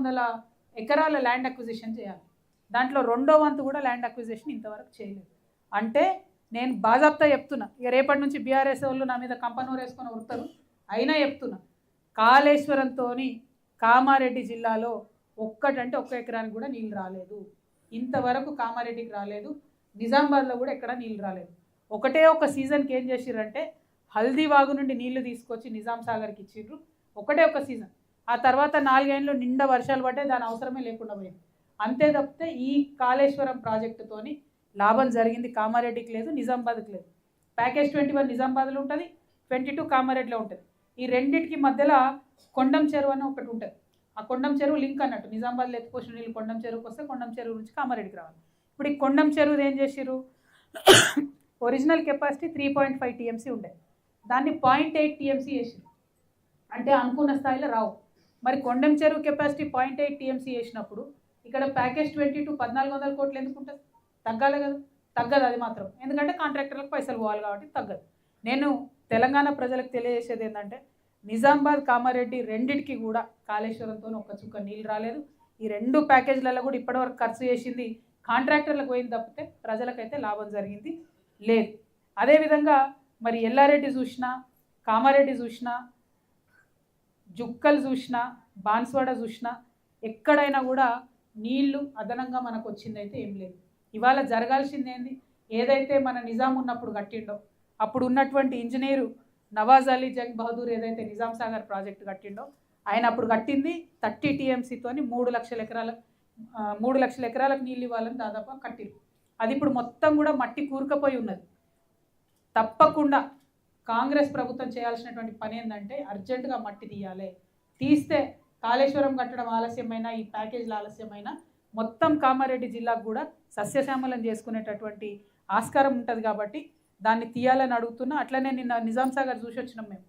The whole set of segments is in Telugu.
వందల ఎకరాల ల్యాండ్ అక్విజిషన్ చేయాలి. దాంట్లో రెండో వంతు కూడా ల్యాండ్ అక్విజిషన్ ఇంతవరకు చేయలేదు. అంటే నేను బాజాప్తా చెప్తున్నా, ఇక రేపటి నుంచి బీఆర్ఎస్ వాళ్ళు నా మీద కంపనూరు వేసుకొని ఉడతారు. అయినా చెప్తున్నా, కాళేశ్వరంతో కామారెడ్డి జిల్లాలో ఒక్కటంటే ఒక్క ఎకరానికి కూడా నీళ్ళు రాలేదు. ఇంతవరకు కామారెడ్డికి రాలేదు, నిజామాబాద్లో కూడా ఎక్కడ నీళ్ళు రాలేదు. ఒకటే ఒక సీజన్కి ఏం చేసిర్రంటే హల్దీవాగు నుండి నీళ్లు తీసుకొచ్చి నిజాం సాగర్కి ఇచ్చిర్రు, ఒకటే ఒక సీజన్. ఆ తర్వాత 4 ఏళ్ళు నిండా వర్షాలు పడ్డాయి, దాని అవసరమే లేకుండా పోయింది. అంతే తప్పితే ఈ కాళేశ్వరం ప్రాజెక్టుతోని లాభం జరిగింది కామారెడ్డికి లేదు, నిజామాబాద్కి లేదు. ప్యాకేజ్ 21 నిజామాబాద్లో ఉంటుంది, 22 కామారెడ్డిలో ఉంటుంది. ఈ రెండింటికి మధ్యలో కొండం చెరువు అని ఒకటి ఉంటుంది. ఆ కొండం చెరువు లింక్ అన్నట్టు, నిజామాబాద్లో ఎత్తుకోసిన నీళ్ళు కొండం చెరువుకి వస్తే కొండం చెరువు నుంచి కామారెడ్డికి రావాలి. ఇప్పుడు ఈ కొండం చెరువు ఏం చేసిర్రు, ఒరిజినల్ కెపాసిటీ 3.5 TMC ఉండే, దాన్ని 0.8 TMC చేసిర్రు. అంటే అనుకున్న స్థాయిలో రావు. మరి కొండం చెరువు కెపాసిటీ 0.8 TMC చేసినప్పుడు ఇక్కడ ప్యాకేజ్ 22 1400 కోట్లు ఎందుకు ఉంటుంది? తగ్గాలి కదా, తగ్గదు అది మాత్రం. ఎందుకంటే కాంట్రాక్టర్లకు పైసలు పోవాలి కాబట్టి తగ్గదు. నేను తెలంగాణ ప్రజలకు తెలియజేసేది ఏంటంటే, నిజామాబాద్ కామారెడ్డి రెండింటికి కూడా కాళేశ్వరంతో ఒక్క చుక్క నీళ్ళు రాలేదు. ఈ 2 ప్యాకేజీలలో కూడా ఇప్పటివరకు ఖర్చు చేసింది కాంట్రాక్టర్లకు పోయింది తప్పితే ప్రజలకైతే లాభం జరిగింది లేదు. అదేవిధంగా మరి ఎల్లారెడ్డి చూసినా, కామారెడ్డి చూసినా, జుక్కలు చూసినా, బాన్స్వాడ చూసినా, ఎక్కడైనా కూడా నీళ్లు అదనంగా మనకు వచ్చిందైతే ఏం లేదు. ఇవాళ జరగాల్సిందేంది, ఏదైతే మన నిజాం ఉన్నప్పుడు కట్టిండో, అప్పుడు ఉన్నటువంటి ఇంజనీరు నవాజ్ అలీ జంగ్ బహదూర్ ఏదైతే నిజాం సాగర్ ప్రాజెక్టు కట్టిండో, ఆయన అప్పుడు కట్టింది 30 TMCతోని 3 లక్షల ఎకరాలకు నీళ్ళు ఇవ్వాలని దాదాపు కట్టిరు. అది ఇప్పుడు మొత్తం కూడా మట్టి కూరుకపోయి ఉన్నది. తప్పకుండా కాంగ్రెస్ ప్రభుత్వం చేయాల్సినటువంటి పని ఏంటంటే అర్జెంటుగా మట్టి తీయాలి. తీస్తే కాళేశ్వరం కట్టడం ఆలస్యమైన, ఈ ప్యాకేజీల ఆలస్యమైన మొత్తం కామారెడ్డి జిల్లాకు కూడా సస్యశ్యామలం చేసుకునేటటువంటి ఆస్కారం ఉంటుంది. కాబట్టి దాన్ని తీయాలని అడుగుతున్నా. అట్లనే నిన్న నిజాం సాగర్ చూసి వచ్చినాం మేము.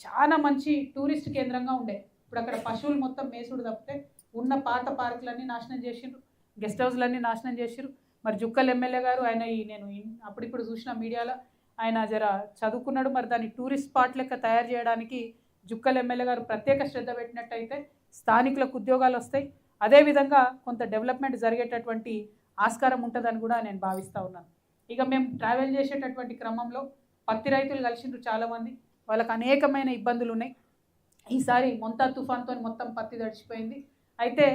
చాలా మంచి టూరిస్ట్ కేంద్రంగా ఉండే, ఇప్పుడు అక్కడ పశువులు మొత్తం మేసుడు తప్పితే ఉన్న పాత పార్కులన్నీ నాశనం చేసిర్రు, గెస్ట్ హౌస్లన్నీ నాశనం చేసిర్రు. మరి జుక్కల్ ఎమ్మెల్యే గారు, ఆయన నేను అప్పుడిప్పుడు చూసిన మీడియాలో, ఆయన జర చదువుకున్నాడు. మరి దాన్ని టూరిస్ట్ స్పాట్ లెక్క తయారు చేయడానికి జుక్కల్ ఎమ్మెల్యే గారు ప్రత్యేక శ్రద్ధ పెట్టినట్టయితే స్థానికులకు ఉద్యోగాలు వస్తాయి. అదేవిధంగా కొంత డెవలప్మెంట్ జరిగేటటువంటి ఆస్కారం ఉంటుందని కూడా నేను భావిస్తూ ఉన్నాను. ఇక మేము ట్రావెల్ చేసేటటువంటి క్రమంలో పత్తి రైతులు కలిసిండ్రు చాలామంది, వాళ్ళకి అనేకమైన ఇబ్బందులు ఉన్నాయి. ఈసారి మొంతా తుఫాన్తో మొత్తం పత్తి తడిచిపోయింది. అయితే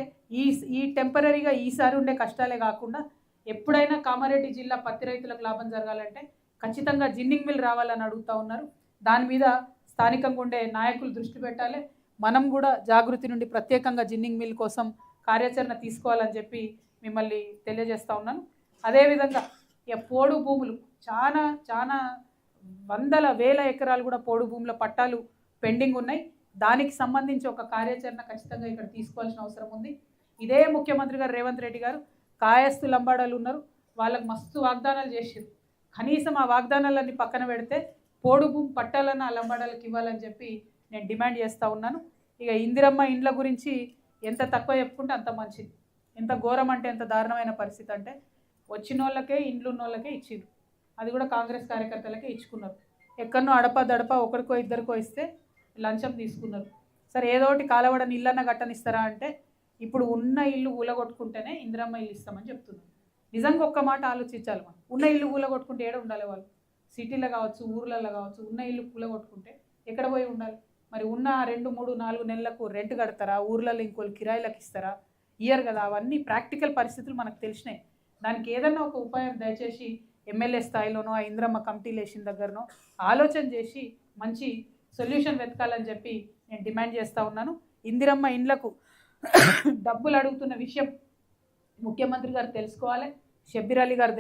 ఈ టెంపరీగా ఈసారి ఉండే కష్టాలే కాకుండా ఎప్పుడైనా కామారెడ్డి జిల్లా పత్తి రైతులకు లాభం జరగాలంటే ఖచ్చితంగా జిన్నింగ్ మిల్ రావాలని అడుగుతూ ఉన్నారు. దాని మీద స్థానికంగా ఉండే నాయకులు దృష్టి పెట్టాలి. మనం కూడా జాగృతి నుండి ప్రత్యేకంగా జిన్నింగ్ మిల్ కోసం కార్యాచరణ తీసుకోవాలని చెప్పి మిమ్మల్ని తెలియజేస్తూ ఉన్నాను. అదేవిధంగా ఇక పోడు భూములు చాలా వందల వేల ఎకరాలు కూడా పోడు భూముల పట్టాలు పెండింగ్ ఉన్నాయి. దానికి సంబంధించి ఒక కార్యాచరణ ఖచ్చితంగా ఇక్కడ తీసుకోవాల్సిన అవసరం ఉంది. ఇదే ముఖ్యమంత్రి గారు రేవంత్ రెడ్డి గారు కాయస్థు లంబాడాలు ఉన్నారు, వాళ్ళకు మస్తు వాగ్దానాలు చేసారు. కనీసం ఆ వాగ్దానాలన్నీ పక్కన పెడితే పోడు భూమి పట్టాలన్న ఆ లంబాడాలకు ఇవ్వాలని చెప్పి నేను డిమాండ్ చేస్తూ ఉన్నాను. ఇక ఇందిరమ్మ ఇండ్ల గురించి ఎంత తక్కువ చెప్పుకుంటే అంత మంచిది. ఎంత ఘోరం అంటే ఎంత దారుణమైన పరిస్థితి అంటే, వచ్చిన వాళ్ళకే ఇండ్లు ఉన్న వాళ్ళకే ఇచ్చిండ్రు, అది కూడా కాంగ్రెస్ కార్యకర్తలకే ఇచ్చుకున్నారు. ఎక్కడనో అడప ఒకరికో ఇద్దరికో ఇస్తే లంచం తీసుకున్నారు. సరే ఏదో ఒకటి కాలవడ ఇళ్ళన్న గట్టనిస్తారా అంటే, ఇప్పుడు ఉన్న ఇల్లు ఊలగొట్టుకుంటేనే ఇందిరమ్మ ఇల్లు ఇస్తామని చెప్తున్నారు. నిజంగా ఒక్క మాట ఆలోచించాలి. మనం ఉన్న ఇల్లు ఊలగొట్టుకుంటే ఏడ ఉండాలి? వాళ్ళు సిటీలో కావచ్చు, ఊర్లలో కావచ్చు, ఉన్న ఇల్లు కూలగొట్టుకుంటే ఎక్కడ పోయి ఉండాలి? మరి ఉన్న 2, 3, 4 నెలలకు రెంట్ కడతారా? ఊర్లలో ఇంకోళ్ళు కిరాయిలకు ఇస్తారా? ఇయర్ కదా. అవన్నీ ప్రాక్టికల్ పరిస్థితులు మనకు తెలిసినాయి. దానికి ఏదన్నా ఒక ఉపాయం దయచేసి ఎమ్మెల్యే స్థాయిలోనో, ఆ ఇందిరమ్మ కమిటీలు వేసిన దగ్గరనో ఆలోచన చేసి మంచి సొల్యూషన్ వెతకాలని చెప్పి నేను డిమాండ్ చేస్తూ ఉన్నాను. ఇందిరమ్మ ఇండ్లకు డబ్బులు అడుగుతున్న విషయం ముఖ్యమంత్రి గారు తెలుసుకోవాలి, షబ్బీర్ అలీ గారు